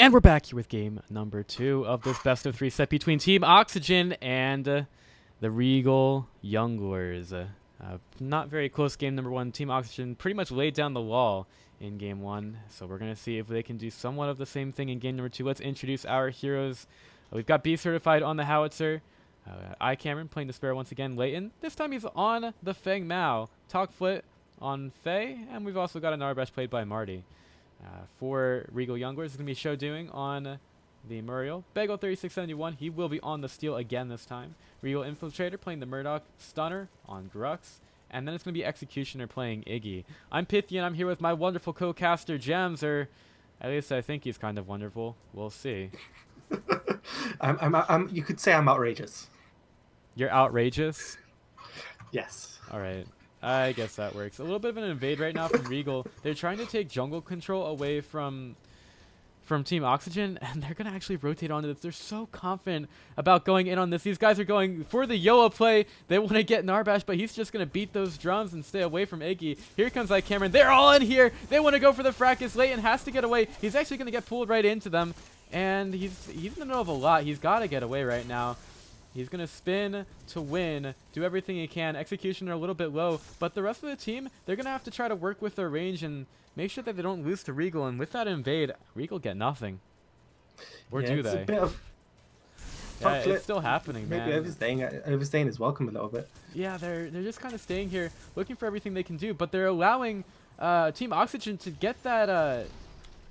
And we're back here with game number 2 of this best of 3 set between Team Oxygen and the Regal Yunglers. Not very close game number 1. Team Oxygen pretty much laid down the law in game 1, so we're going to see if they can do somewhat of the same thing in game number 2. Let's introduce our heroes. We've got B certified on the Howitzer. I Cameron playing the Sparrow once again. Leighton, this time he's on the Feng Mao. Talkfoot on Faye, and we've also got an Narbash played by Marty. For Regal Yunglers, it's going to be show doing on the Muriel. Bagel 3671, he will be on the Steel again this time. Regal Infiltrator playing the Murdoch. Stunner on Grux. And then it's going to be Executioner playing Iggy. I'm Pithy, and I'm here with my wonderful co-caster, Gems, or at least I think he's kind of wonderful. We'll see. You could say I'm outrageous. You're outrageous? Yes. Alright. I guess that works. A little bit of an invade right now from Regal. They're trying to take jungle control away from Team Oxygen, and they're going to actually rotate onto this. They're so confident about going in on this. These guys are going for the Yoa play. They want to get Narbash, but he's just going to beat those drums and stay away from Iggy. Here comes Cameron. They're all in here. They want to go for the fracas. Leighton has to get away. He's actually going to get pulled right into them, and he's in the middle of a lot. He's got to get away right now. He's going to spin to win, do everything he can. Executioner a little bit low, but the rest of the team, they're going to have to try to work with their range and make sure that they don't lose to Regal. And with that invade, Regal get nothing. Or do they? A bit of yeah, it's still happening, man. Maybe overstaying is welcome a little bit. Yeah, they're just kind of staying here, looking for everything they can do, but they're allowing Team Oxygen to get that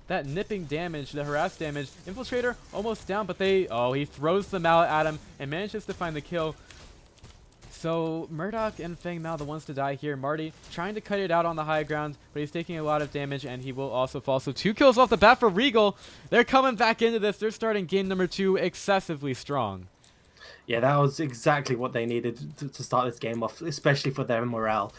that nipping damage, the harass damage. Infiltrator almost down, but he throws the mallet at him and manages to find the kill. So Murdoch and Feng Mao the ones to die here. Marty trying to cut it out on the high ground, but he's taking a lot of damage and he will also fall. So 2 kills off the bat for Regal. They're coming back into this. They're starting game number 2 excessively strong. Yeah, that was exactly what they needed to start this game off, especially for their morale.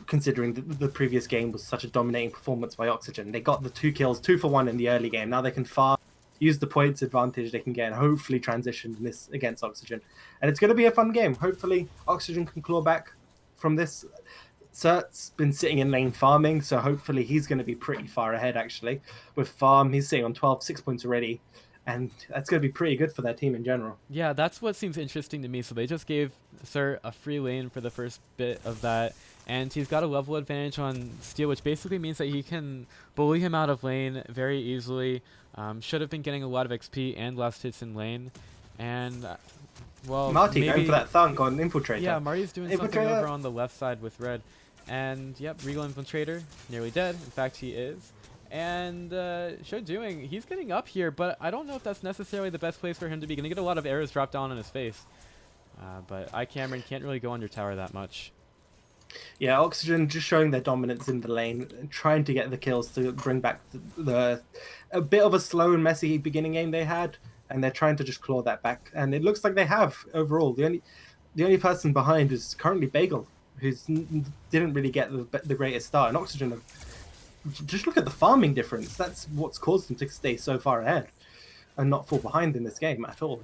Considering the previous game was such a dominating performance by Oxygen. They got the 2 kills, 2 for 1 in the early game. Now they can farm, use the points advantage they can get, and hopefully transition this against Oxygen. And it's going to be a fun game. Hopefully Oxygen can claw back from this. Cert's been sitting in lane farming, so hopefully he's going to be pretty far ahead, actually. With farm, he's sitting on 6 points already. And that's going to be pretty good for their team in general. Yeah, that's what seems interesting to me. So they just gave Cert a free lane for the first bit of that. And he's got a level advantage on Steel, which basically means that he can bully him out of lane very easily. Should have been getting a lot of XP and last hits in lane. And, well, Marty going for that thunk on Infiltrator. Yeah, Marty's doing something over on the left side with Red. And, yep, Regal Infiltrator, nearly dead. In fact, he is. And show doing, he's getting up here, but I don't know if that's necessarily the best place for him to be. Going to get a lot of arrows dropped down on his face. But Cameron can't really go under tower that much. Yeah, Oxygen just showing their dominance in the lane, trying to get the kills to bring back a bit of a slow and messy beginning game they had, and they're trying to just claw that back. And it looks like they have overall. The only person behind is currently Bagel, who didn't really get the greatest start. And Oxygen, just look at the farming difference. That's what's caused them to stay so far ahead and not fall behind in this game at all.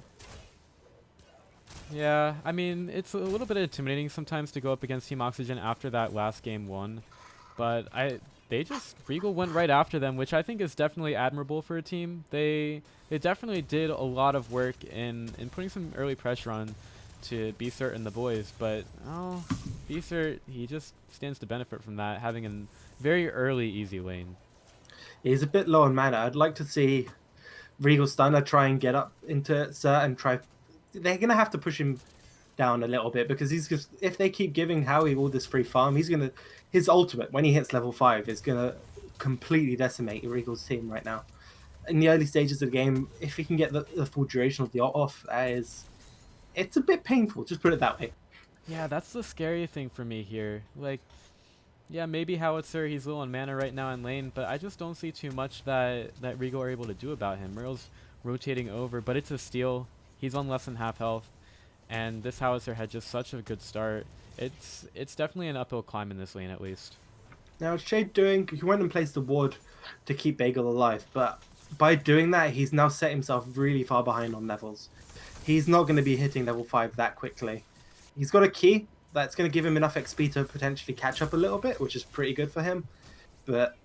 Yeah, I mean, it's a little bit intimidating sometimes to go up against Team Oxygen after that last game 1. But Regal went right after them, which I think is definitely admirable for a team. They definitely did a lot of work in putting some early pressure on to B-Cert and the boys. But, B-Cert, he just stands to benefit from that, having a very early easy lane. He's a bit low in mana. I'd like to see Regal Stunner try and get up into Cert and try. They're going to have to push him down a little bit because if they keep giving Howie all this free farm, his ultimate, when he hits level 5, is going to completely decimate Regal's team right now. In the early stages of the game, if he can get the full duration of the ult off, it's a bit painful, just put it that way. Yeah, that's the scary thing for me here. Like, yeah, maybe Howitzer, he's low on mana right now in lane, but I just don't see too much that Regal are able to do about him. Muriel's rotating over, but it's a steal. He's on less than half health, and this Howitzer had just such a good start. It's definitely an uphill climb in this lane at least. Now, Shade he went and placed the ward to keep Bagel alive, but by doing that, he's now set himself really far behind on levels. He's not going to be hitting level 5 that quickly. He's got a key that's going to give him enough XP to potentially catch up a little bit, which is pretty good for him, but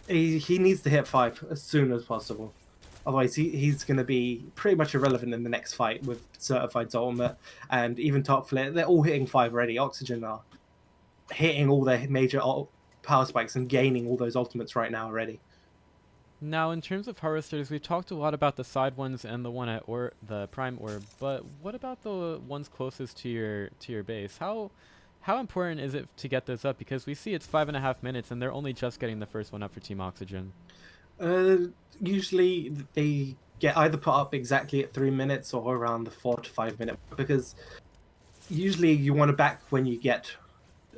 he needs to hit 5 as soon as possible. Otherwise, he's going to be pretty much irrelevant in the next fight with Certified's ultimate and even Top Flip. They're all hitting 5 already. Oxygen are hitting all their major power spikes and gaining all those ultimates right now already. Now, in terms of harvesters, we've talked a lot about the side ones and the one at the prime orb, but what about the ones closest to your base? How important is it to get those up? Because we see it's 5.5 minutes, and they're only just getting the first one up for Team Oxygen. Uh, Usually they get either put up exactly at 3 minutes or around the 4 to 5 minute, because usually you want to back when you get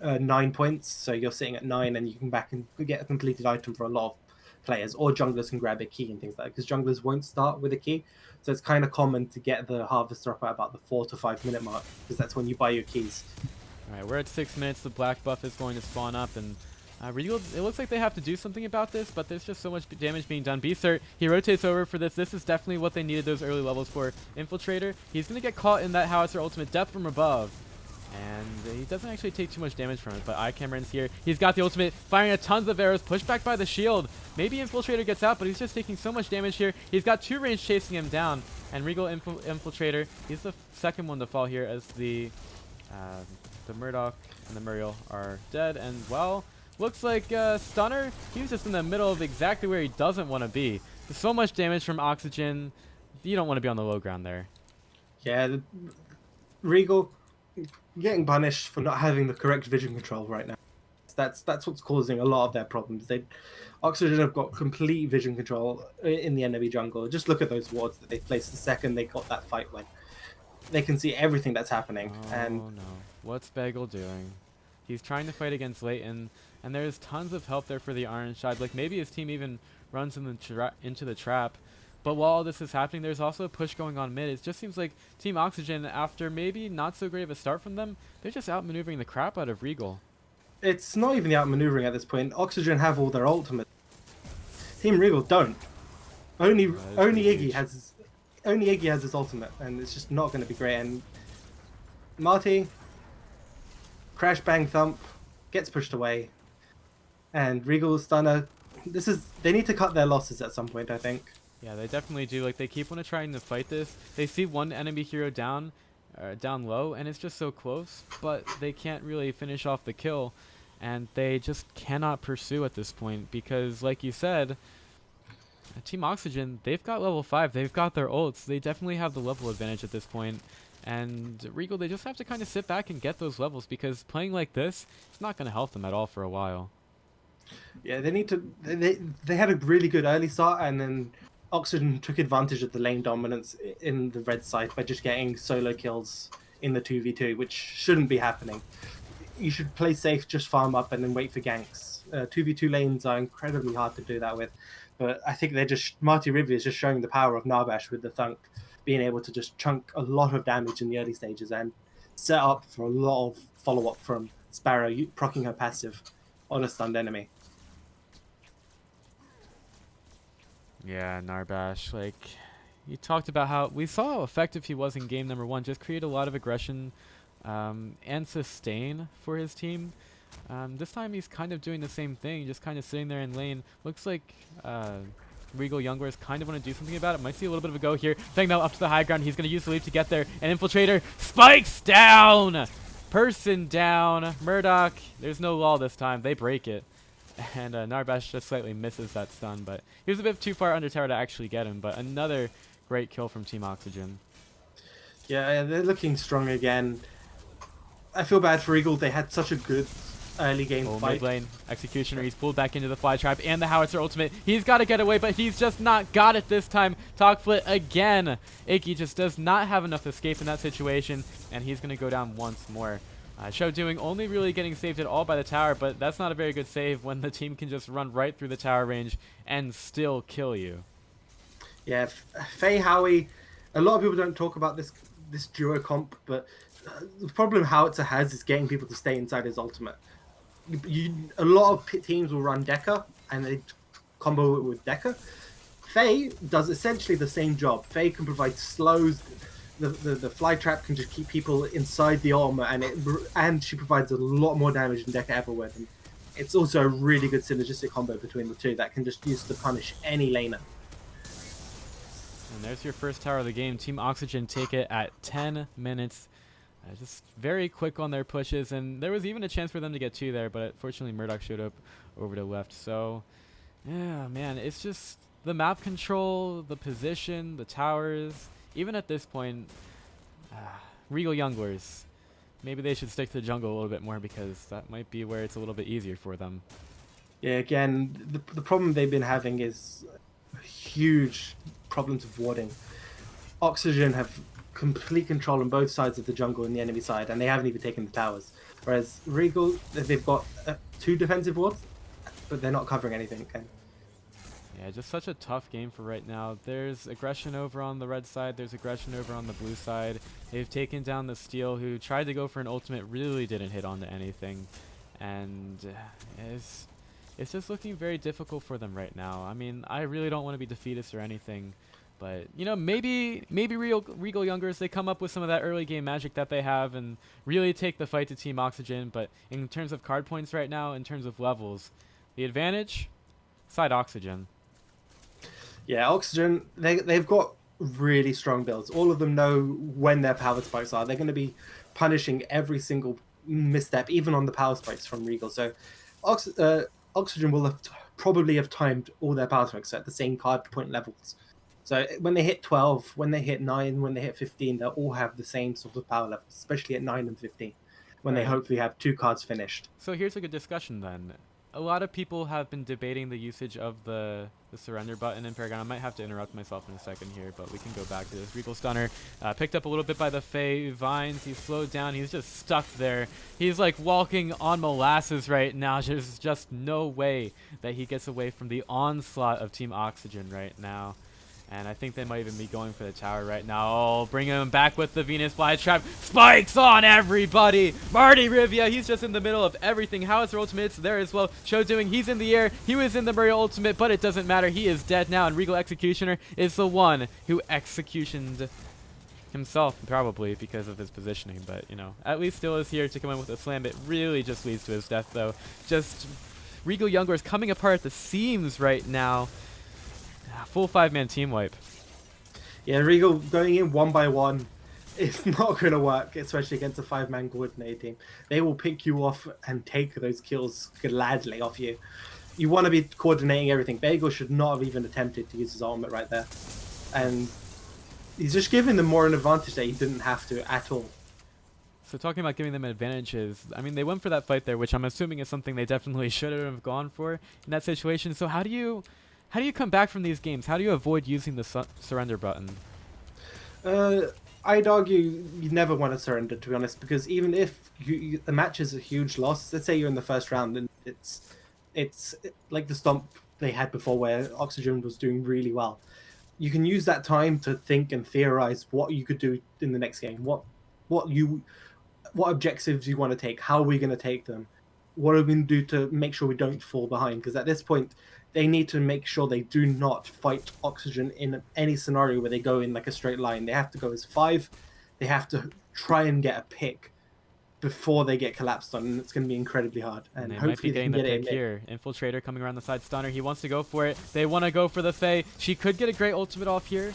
9 points, so you're sitting at 9 and you can back and get a completed item for a lot of players, or junglers can grab a key and things like that, because junglers won't start with a key, so it's kind of common to get the harvester up at about the 4 to 5 minute mark, because that's when you buy your keys. Alright, we're at 6 minutes, the black buff is going to spawn up, and Regal, it looks like they have to do something about this, but there's just so much damage being done. Beastart, he rotates over for this. This is definitely what they needed those early levels for. Infiltrator, he's going to get caught in that howitzer ultimate, death from above. And he doesn't actually take too much damage from it, but iCameron's here. He's got the ultimate, firing a tons of arrows, pushed back by the shield. Maybe Infiltrator gets out, but he's just taking so much damage here. He's got 2 range chasing him down, and Regal Infiltrator, he's the second one to fall here as the Murdoch and the Muriel are dead. And, well, looks like Stunner, he was just in the middle of exactly where he doesn't want to be. There's so much damage from Oxygen. You don't want to be on the low ground there. Yeah, Regal getting punished for not having the correct vision control right now. That's what's causing a lot of their problems. Oxygen have got complete vision control in the enemy jungle. Just look at those wards that they placed the second they got that fight win. They can see everything that's happening. Oh no, what's Bagel doing? He's trying to fight against Leighton, and there's tons of help there for the Orange side. Like maybe his team even runs into the trap. But while all this is happening, there's also a push going on mid. It just seems like Team Oxygen, after maybe not so great of a start from them, they're just outmaneuvering the crap out of Regal. It's not even the outmaneuvering at this point. Oxygen have all their ultimates. Team Regal don't. Only Iggy has his ultimate, and it's just not going to be great. And Marty, crash bang thump, gets pushed away, and Regal Stunner. They need to cut their losses at some point, I think. Yeah, they definitely do. Like, they keep on trying to fight this. They see one enemy hero down low, and it's just so close, but they can't really finish off the kill, and they just cannot pursue at this point because, like you said, Team Oxygen, they've got level 5. They've got their ults. They definitely have the level advantage at this point. And Regal, they just have to kind of sit back and get those levels because playing like this, it's not going to help them at all for a while. Yeah, they need to. They had a really good early start, and then Oxygen took advantage of the lane dominance in the red side by just getting solo kills in the 2v2, which shouldn't be happening. You should play safe, just farm up, and then wait for ganks. 2v2 lanes are incredibly hard to do that with, but I think Marty Rivi is just showing the power of Narbash with the Thunk, being able to just chunk a lot of damage in the early stages and set up for a lot of follow-up from Sparrow, proccing her passive on a stunned enemy. Yeah, Narbash, like, you talked about how we saw how effective he was in game number 1, just create a lot of aggression and sustain for his team. This time he's kind of doing the same thing, just kind of sitting there in lane. Looks like Regal Yunglers kind of want to do something about it. Might see a little bit of a go here. Feng Mao up to the high ground. He's going to use the leap to get there. And Infiltrator spikes down! Person down. Murdoch, there's no lull this time. They break it. And Narbash just slightly misses that stun, but he was a bit too far under tower to actually get him. But another great kill from Team Oxygen. Yeah, they're looking strong again. I feel bad for Regal. They had such a good early game fight. Mid lane, Executioner, he's pulled back into the fly trap and the howitzer ultimate. He's got to get away, but he's just not got it this time. Talkflit again. Iggy just does not have enough escape in that situation, and he's going to go down once more. Show doing only really getting saved at all by the tower, but that's not a very good save when the team can just run right through the tower range and still kill you. Yeah, Faye Howie, a lot of people don't talk about this duo comp, but the problem Howitzer has is getting people to stay inside his ultimate. A lot of teams will run Decker, and they combo it with Decker. Faye does essentially the same job. Faye can provide slows. The fly trap can just keep people inside the armor, and she provides a lot more damage than Decker ever would. And it's also a really good synergistic combo between the two that can just use to punish any laner. And there's your first tower of the game. Team Oxygen take it at 10 minutes. Just very quick on their pushes, and there was even a chance for them to get 2 there, but fortunately Murdoch showed up over to left. So, yeah, man, it's just the map control, the position, the towers. Even at this point, Regal Yunglers, maybe they should stick to the jungle a little bit more because that might be where it's a little bit easier for them. Yeah, again, the problem they've been having is huge problems of warding. Oxygen have complete control on both sides of the jungle and the enemy side, and they haven't even taken the towers. Whereas Regal, they've got 2 defensive wards, but they're not covering anything. And yeah, just such a tough game for right now. There's aggression over on the red side. There's aggression over on the blue side. They've taken down the Steel, who tried to go for an ultimate, really didn't hit onto anything. And it's just looking very difficult for them right now. I mean, I really don't want to be defeatist or anything. But, you know, maybe Regal Yunglers, they come up with some of that early game magic that they have and really take the fight to Team Oxygen. But in terms of card points right now, in terms of levels, the advantage, side Oxygen. yeah, Oxygen, they've got really strong builds. All of them know when their power spikes are. They're going to be punishing every single misstep, even on the power spikes from Regal. So Oxygen will probably have timed all their power spikes at the same card point levels. So when they hit 12, when they hit 9, when they hit 15, they'll all have the same sort of power levels, especially at 9 and 15, when they hopefully have 2 cards finished. So here's a good discussion then. A lot of people have been debating the usage of the surrender button in Paragon. I might have to interrupt myself in a second here, but we can go back to this. Regal Stunner picked up a little bit by the Fae Vines. He's slowed down. He's just stuck there. He's like walking on molasses right now. There's just no way that he gets away from the onslaught of Team Oxygen right now. And I think they might even be going for the tower right now. Oh, bring him back with the Venus Flytrap. Spikes on everybody. Marty Rivia, he's just in the middle of everything. Howitzer Ultimate's there as well. Show doing, he's in the air. He was in the Murray Ultimate, but it doesn't matter. He is dead now, and Regal Executioner is the one who executioned himself, probably because of his positioning. But, you know, at least still is here to come in with a slam. It really just leads to his death, though. Just Regal Yunglers coming apart at the seams right now. Full 5-man team wipe. Yeah, Regal going in 1 by 1 is not going to work, especially against a 5-man coordinated team. They will pick you off and take those kills gladly off you. You want to be coordinating everything. Bagel should not have even attempted to use his ultimate right there. And he's just giving them more an advantage that he didn't have to at all. So talking about giving them advantages, I mean, they went for that fight there, which I'm assuming is something they definitely should have gone for in that situation. So how do you come back from these games? How do you avoid using the surrender button? I'd argue you never want to surrender, to be honest, because even if the match is a huge loss, let's say you're in the first round and it's like the stomp they had before where Oxygen was doing really well. You can use that time to think and theorize what you could do in the next game, what objectives you want to take, how are we going to take them, what are we going to do to make sure we don't fall behind, because at this point they need to make sure they do not fight Oxygen in any scenario where they go in like a straight line. They have to go as 5. They have to try and get a pick before they get collapsed on, and it's going to be incredibly hard. And they hopefully might be getting the pick here. Infiltrator coming around the side. Stunner, he wants to go for it. They want to go for the Fae. She could get a great ultimate off here.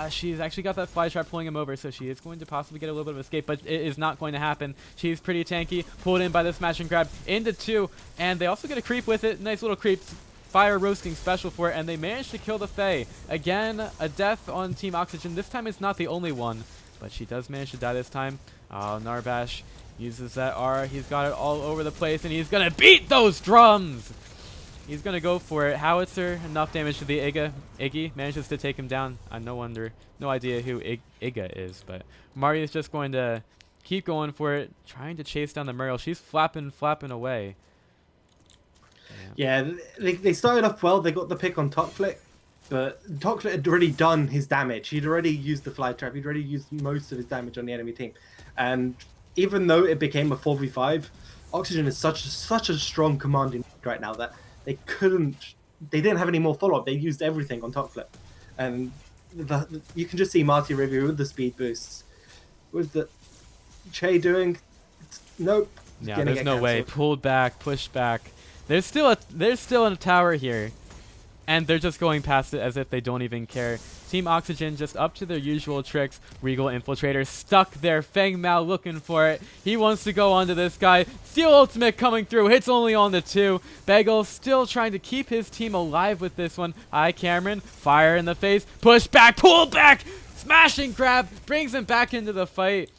She's actually got that fly trap pulling him over, so she is going to possibly get a little bit of escape, but it is not going to happen. She's pretty tanky. Pulled in by the smash and grab into 2, and they also get a creep with it. Nice little creep. Fire roasting special for it, and they managed to kill the Fae. Again, a death on Team Oxygen. This time it's not the only one, but she does manage to die this time. Narbash uses that R. He's got it all over the place, and he's going to beat those drums! He's going to go for it. Howitzer, enough damage to the Iga. Iggy manages to take him down. No idea who Iga is, but Marty is just going to keep going for it, trying to chase down the Muriel. She's flapping away. Yeah, they started off well. They got the pick on Tokflick, but Tokflick had already done his damage. He'd already used the fly trap. He'd already used most of his damage on the enemy team. And even though it became a 4v5, Oxygen is such a strong commanding right now that they didn't have any more follow-up. They used everything on Tokflick. And you can just see Marty Rivia with the speed boosts. With the Che doing, nope. Yeah, there's no way. Pulled back, pushed back. There's still a tower here, and they're just going past it as if they don't even care. Team Oxygen just up to their usual tricks. Regal Infiltrator stuck there. Feng Mao looking for it. He wants to go onto this guy. Steel Ultimate coming through. Hits only on the 2. Bagel still trying to keep his team alive with this one. Cameron. Fire in the face. Push back. Pull back. Smashing grab. Brings him back into the fight.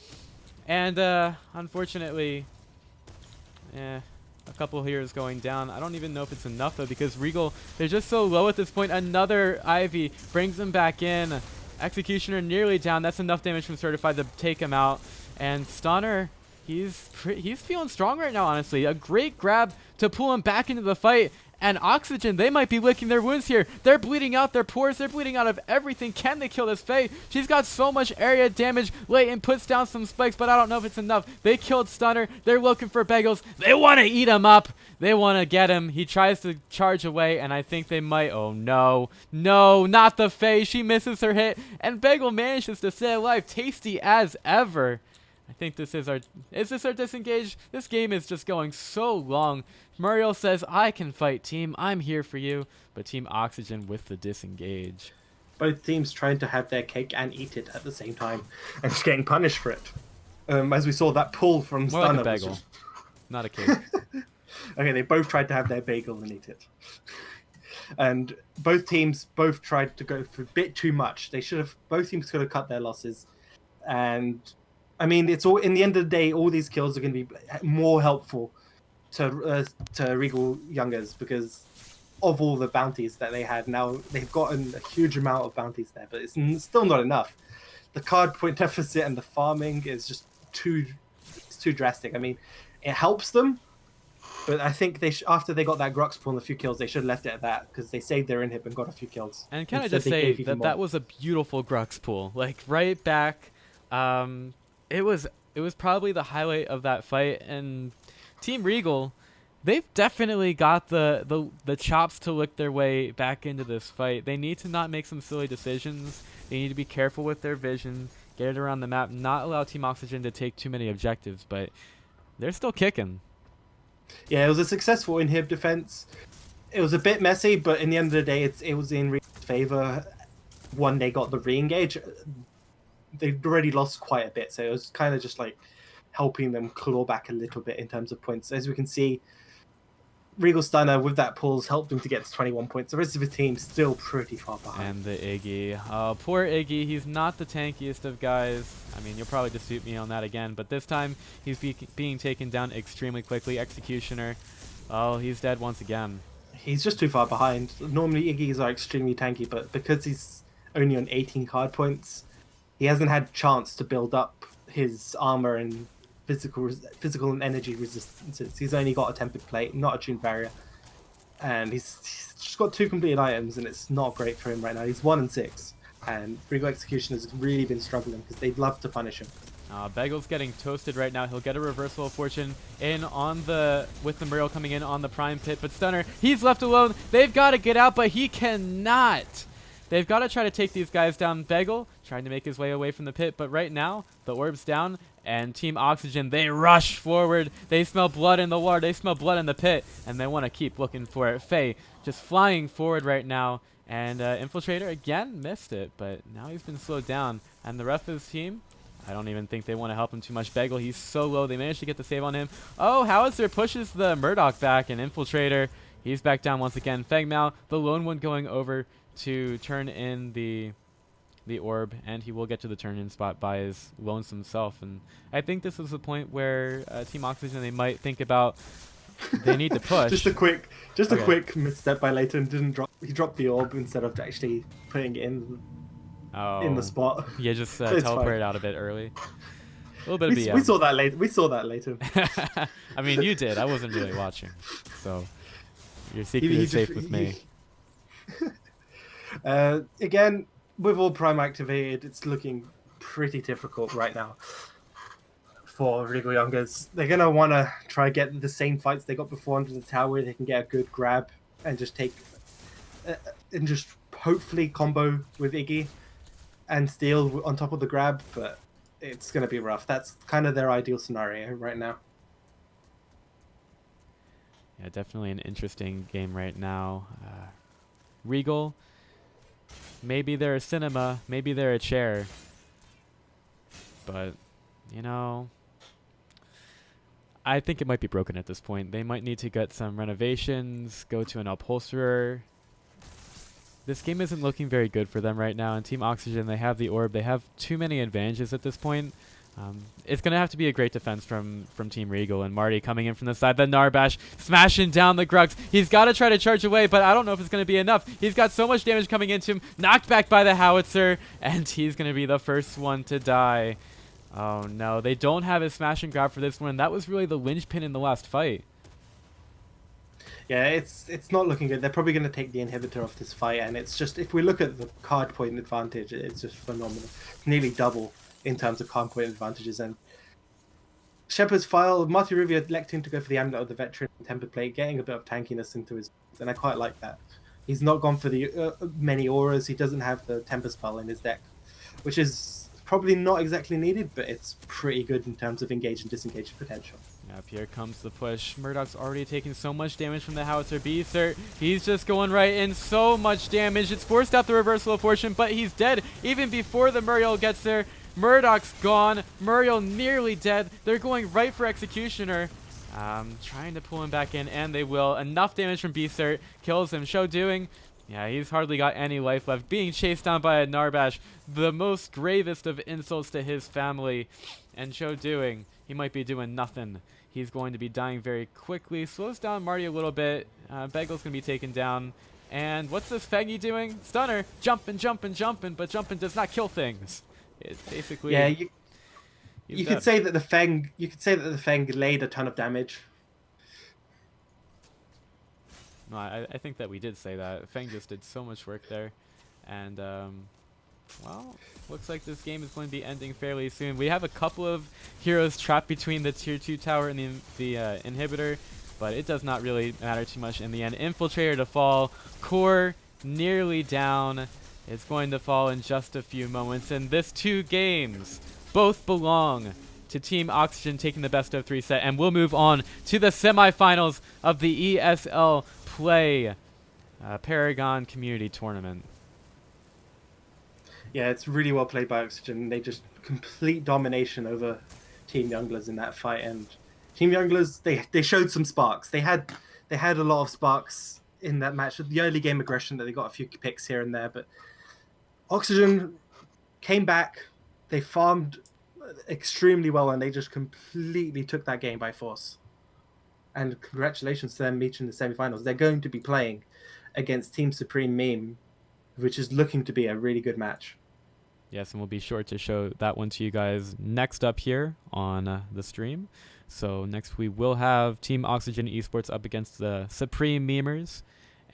And unfortunately, a couple heroes going down. I don't even know if it's enough though, because Regal, they're just so low at this point. Another Ivy brings him back in. Executioner nearly down. That's enough damage from Certified to take him out. And Stunner, he's feeling strong right now, honestly. A great grab to pull him back into the fight. And Oxygen, they might be licking their wounds here. They're bleeding out their pores. They're bleeding out of everything. Can they kill this Faye? She's got so much area damage. Leighton puts down some spikes, but I don't know if it's enough. They killed Stunner. They're looking for Bagels. They want to eat him up. They want to get him. He tries to charge away, and I think they might. Oh, no. No, not the Faye. She misses her hit, and Bagel manages to stay alive. Tasty as ever. I think this is our... Is this our disengage? This game is just going so long. Muriel says, I can fight, team. I'm here for you. But Team Oxygen with the disengage. Both teams trying to have their cake and eat it at the same time, and just getting punished for it. As we saw that pull from More Stunner. like a bagel, not a cake. Okay, they both tried to have their bagel and eat it. And both teams tried to go for a bit too much. Both teams could have cut their losses. And I mean, it's all in the end of the day, all these kills are going to be more helpful to Regal Youngers because of all the bounties that they had. Now they've gotten a huge amount of bounties there, but it's still not enough. The card point deficit and the farming is just too drastic. I mean, it helps them, but I think after they got that Grux pull and a few kills, they should have left it at that because they saved their inhib and got a few kills. And can I just say that was a beautiful Grux pull, like right back. It was probably the highlight of that fight, and Team Regal, they've definitely got the chops to lick their way back into this fight. They need to not make some silly decisions. They need to be careful with their vision, get it around the map, not allow Team Oxygen to take too many objectives, but they're still kicking. Yeah, it was a successful inhib defense. It was a bit messy, but in the end of the day, it was in Regal's favor. When they got the re-engage, they'd already lost quite a bit, so it was kind of just like helping them claw back a little bit in terms of points. As we can see, Regal Stunner with that pulls helped him to get to 21 points. The rest of his team still pretty far behind. And the Iggy. Oh, poor Iggy. He's not the tankiest of guys. I mean, you'll probably dispute me on that again, but this time he's being taken down extremely quickly. Executioner. Oh, he's dead once again. He's just too far behind. Normally Iggy's are extremely tanky, but because he's only on 18 card points, he hasn't had a chance to build up his armor and physical and energy resistances. He's only got a tempered plate, not a tuned barrier, and he's just got 2 completed items, and it's not great for him right now. He's 1 and 6, and Regal Execution has really been struggling because they'd love to punish him. Bagel's getting toasted right now. He'll get a reversal of fortune in on with the Muriel coming in on the prime pit, but Stunner, he's left alone. They've got to get out, but he cannot. They've got to try to take these guys down. Bagel trying to make his way away from the pit, but right now the orb's down, and Team Oxygen, they rush forward. They smell blood in the water. They smell blood in the pit, and they want to keep looking for it. Faye just flying forward right now, and Infiltrator again missed it, but now he's been slowed down, and the rest of his team, I don't even think they want to help him too much. Bagel, he's so low. They managed to get the save on him. Oh, Howitzer pushes the Murdoch back, and Infiltrator, he's back down once again. Feng Mao, the lone one going over to turn in the orb, and he will get to the turn-in spot by his lonesome self. And I think this is the point where Team Oxygen, they might think about they need to push. Just a quick misstep by Leighton. He dropped the orb instead of actually putting it in the spot. Yeah, just teleported out a bit early. A little bit of BM. We saw that later. We saw that later. I mean, you did. I wasn't really watching, so your secret is safe with me. Again, with all Prime activated, it's looking pretty difficult right now for Regal Youngers. They're going to want to try get the same fights they got before under the tower. They can get a good grab and just take... and just hopefully combo with Iggy and steal on top of the grab, but it's going to be rough. That's kind of their ideal scenario right now. Yeah, definitely an interesting game right now. Regal, Maybe they're a cinema, maybe they're a chair. But, you know, I think it might be broken at this point. They might need to get some renovations, go to an upholsterer. This game isn't looking very good for them right now. And Team Oxygen, they have the orb. They have too many advantages at this point. It's going to have to be a great defense from Team Regal. And Marty coming in from the side. The Narbash smashing down the Grux. He's got to try to charge away, but I don't know if it's going to be enough. He's got so much damage coming into him. Knocked back by the howitzer. And he's going to be the first one to die. Oh no, they don't have a smash and grab for this one. That was really the linchpin in the last fight. Yeah, it's not looking good. They're probably going to take the inhibitor off this fight, and it's just, if we look at the card point advantage, it's just phenomenal. Nearly double in terms of card point advantages. And Shepard's file, Marty Rivia electing to go for the Amulet of the Veteran Temper Plate, getting a bit of tankiness into his, and I quite like that. He's not gone for the many auras. He doesn't have the Temper Spell in his deck, which is probably not exactly needed, but it's pretty good in terms of engage and disengage potential. Yep, here comes the push. Murdoch's already taking so much damage from the howitzer. Beaster, he's just going right in. So much damage. It's forced out the reversal of fortune, but he's dead even before the Muriel gets there. Murdoch's gone. Muriel nearly dead. They're going right for Executioner. Trying to pull him back in, and they will. Enough damage from Beaster. Kills him. Show doing. Yeah, he's hardly got any life left. Being chased down by a Narbash. The most gravest of insults to his family. And Show doing. He might be doing nothing. He's going to be dying very quickly. Slows down Marty a little bit. Begel's going to be taken down. And what's this Faggy doing? Stunner. Jumping, jumping, jumping. But jumping does not kill things. It's basically... Yeah, you could say that the Feng... You could say that the Feng laid a ton of damage. No, I think that we did say that. Feng just did so much work there. And, well, looks like this game is going to be ending fairly soon. We have a couple of heroes trapped between the tier 2 tower and the inhibitor, but it does not really matter too much in the end. Infiltrator to fall. Core nearly down. It's going to fall in just a few moments. And this 2 games both belong to Team Oxygen taking the best of 3 set. And we'll move on to the semifinals of the ESL Play Paragon Community Tournament. Yeah, it's really well played by Oxygen. They just complete domination over Team Yunglers in that fight, and Team Yunglers, they showed some sparks. They had a lot of sparks in that match. The early game aggression, that they got a few picks here and there, but Oxygen came back. They farmed extremely well, and they just completely took that game by force. And congratulations to them reaching the semifinals. They're going to be playing against Team Supreme Meme, which is looking to be a really good match. Yes, and we'll be sure to show that one to you guys next up here on the stream. So next we will have Team Oxygen Esports up against the Supreme Memers.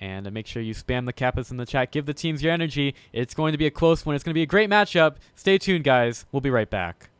And make sure you spam the kappas in the chat. Give the teams your energy. It's going to be a close one. It's going to be a great matchup. Stay tuned, guys. We'll be right back.